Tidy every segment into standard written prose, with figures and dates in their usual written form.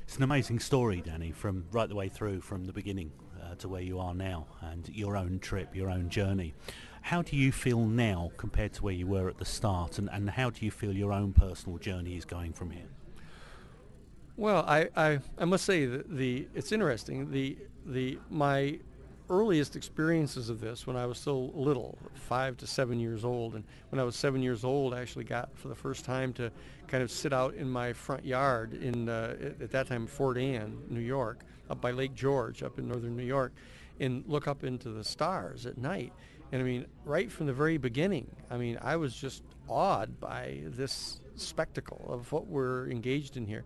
It's an amazing story, Danny, from right the way through from the beginning to where you are now and your own trip, your own journey. How do you feel now compared to where you were at the start, and how do you feel your own personal journey is going from here? Well, I must say that it's interesting. My earliest experiences of this when I was still little, 5 to 7 years old, and when I was 7 years old, I actually got for the first time to kind of sit out in my front yard in at that time Fort Anne, New York, up by Lake George, up in northern New York, and look up into the stars at night. And I mean, right from the very beginning, I mean, I was just awed by this spectacle of what we're engaged in here.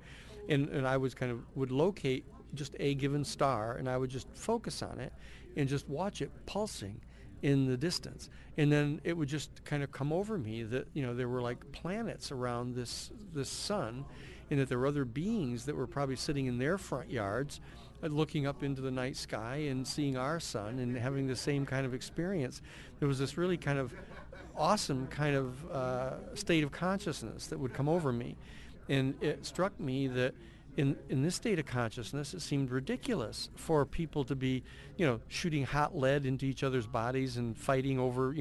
And I was kind of would locate just a given star, and I would just focus on it and just watch it pulsing in the distance. And then it would just kind of come over me that, there were like planets around this sun, and that there were other beings that were probably sitting in their front yards looking up into the night sky and seeing our sun and having the same kind of experience. There was this really kind of awesome kind of state of consciousness that would come over me. And it struck me that in this state of consciousness, it seemed ridiculous for people to be, shooting hot lead into each other's bodies and fighting over,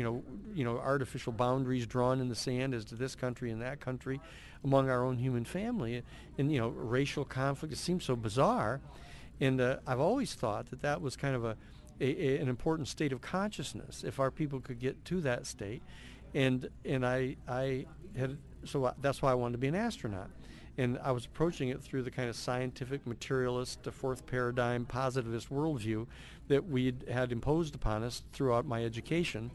artificial boundaries drawn in the sand as to this country and that country among our own human family. And, racial conflict, it seems so bizarre. And I've always thought that was kind of an important state of consciousness if our people could get to that state. And I had, so that's why I wanted to be an astronaut. And I was approaching it through the kind of scientific, materialist, fourth paradigm, positivist worldview that we had imposed upon us throughout my education.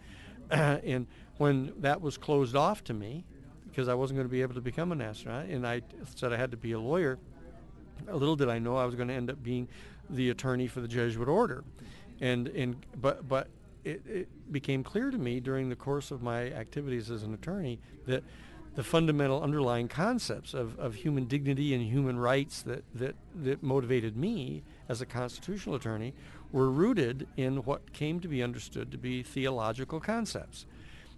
And when that was closed off to me, because I wasn't going to be able to become an astronaut, and I said I had to be a lawyer, little did I know I was going to end up being the attorney for the Jesuit order. But it became clear to me during the course of my activities as an attorney that the fundamental underlying concepts of human dignity and human rights that motivated me as a constitutional attorney were rooted in what came to be understood to be theological concepts.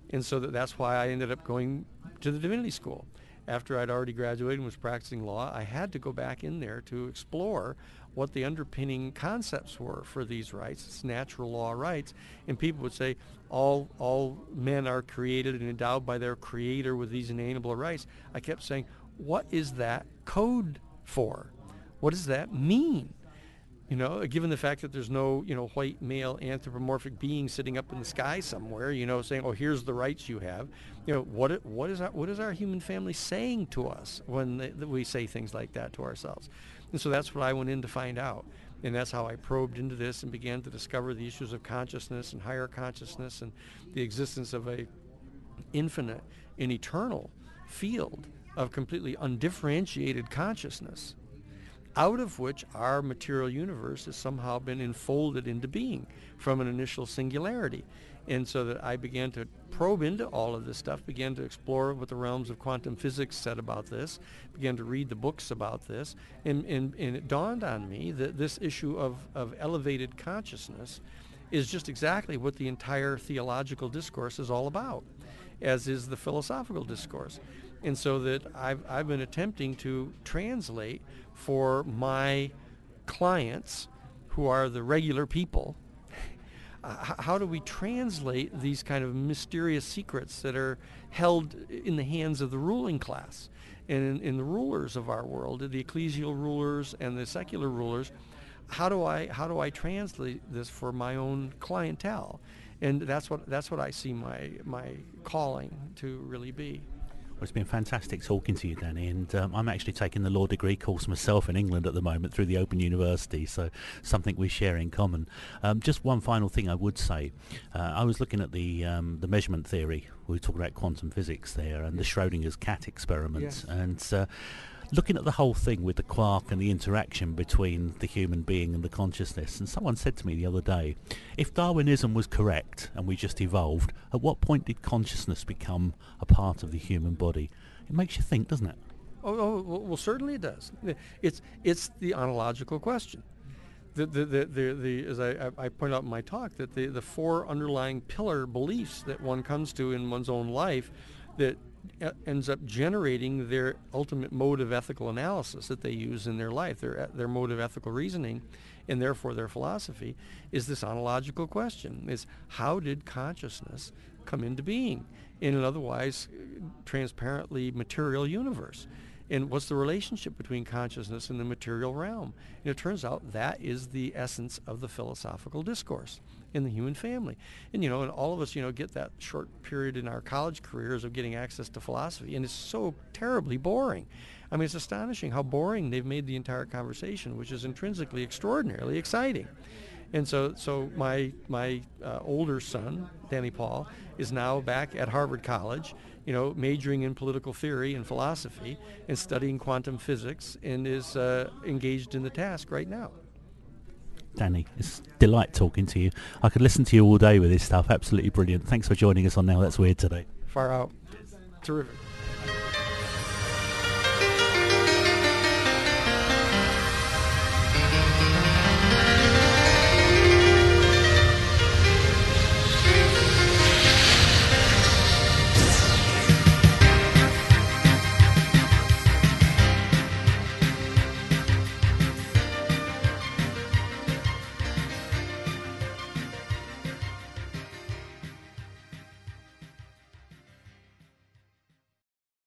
And so that's why I ended up going to the divinity school. After I'd already graduated and was practicing law, I had to go back in there to explore what the underpinning concepts were for these rights. It's natural law rights. And people would say all men are created and endowed by their creator with these inalienable rights. I kept saying, what is that code for? What does that mean? Given the fact that there's no, white male anthropomorphic being sitting up in the sky somewhere, saying, oh, here's the rights you have. What is our human family saying to us when we say things like that to ourselves? And so that's what I went in to find out. And that's how I probed into this and began to discover the issues of consciousness and higher consciousness and the existence of a infinite and eternal field of completely undifferentiated consciousness, out of which our material universe has somehow been enfolded into being from an initial singularity. And so that I began to probe into all of this stuff, began to explore what the realms of quantum physics said about this, began to read the books about this, and it dawned on me that this issue of elevated consciousness is just exactly what the entire theological discourse is all about, as is the philosophical discourse. And so that I've been attempting to translate for my clients, who are the regular people, how do we translate these kind of mysterious secrets that are held in the hands of the ruling class and in the rulers of our world, the ecclesial rulers and the secular rulers? How do I translate this for my own clientele? And that's what I see my calling to really be. Well, it's been fantastic talking to you, Danny, and I'm actually taking the law degree course myself in England at the moment through the Open University, so something we share in common. Just one final thing I would say. I was looking at the measurement theory. We were talking about quantum physics there and the Schrodinger's cat experiments, and looking at the whole thing with the quark and the interaction between the human being and the consciousness. And someone said to me the other day, if Darwinism was correct and we just evolved, at what point did consciousness become a part of the human body? It makes you think, doesn't it? Well, certainly it does. It's the ontological question. As I point out in my talk, that the four underlying pillar beliefs that one comes to in one's own life that ends up generating their ultimate mode of ethical analysis that they use in their life, their mode of ethical reasoning, and therefore their philosophy, is this ontological question: is how did consciousness come into being in an otherwise transparently material universe? And what's the relationship between consciousness and the material realm? And it turns out that is the essence of the philosophical discourse in the human family. And, and all of us, get that short period in our college careers of getting access to philosophy, and it's so terribly boring. I mean, it's astonishing how boring they've made the entire conversation, which is intrinsically extraordinarily exciting. And so my older son, Danny Paul, is now back at Harvard College, majoring in political theory and philosophy and studying quantum physics, and is engaged in the task right now. Danny, it's a delight talking to you. I could listen to you all day with this stuff. Absolutely brilliant. Thanks for joining us on Now That's Weird today. Far out. Terrific.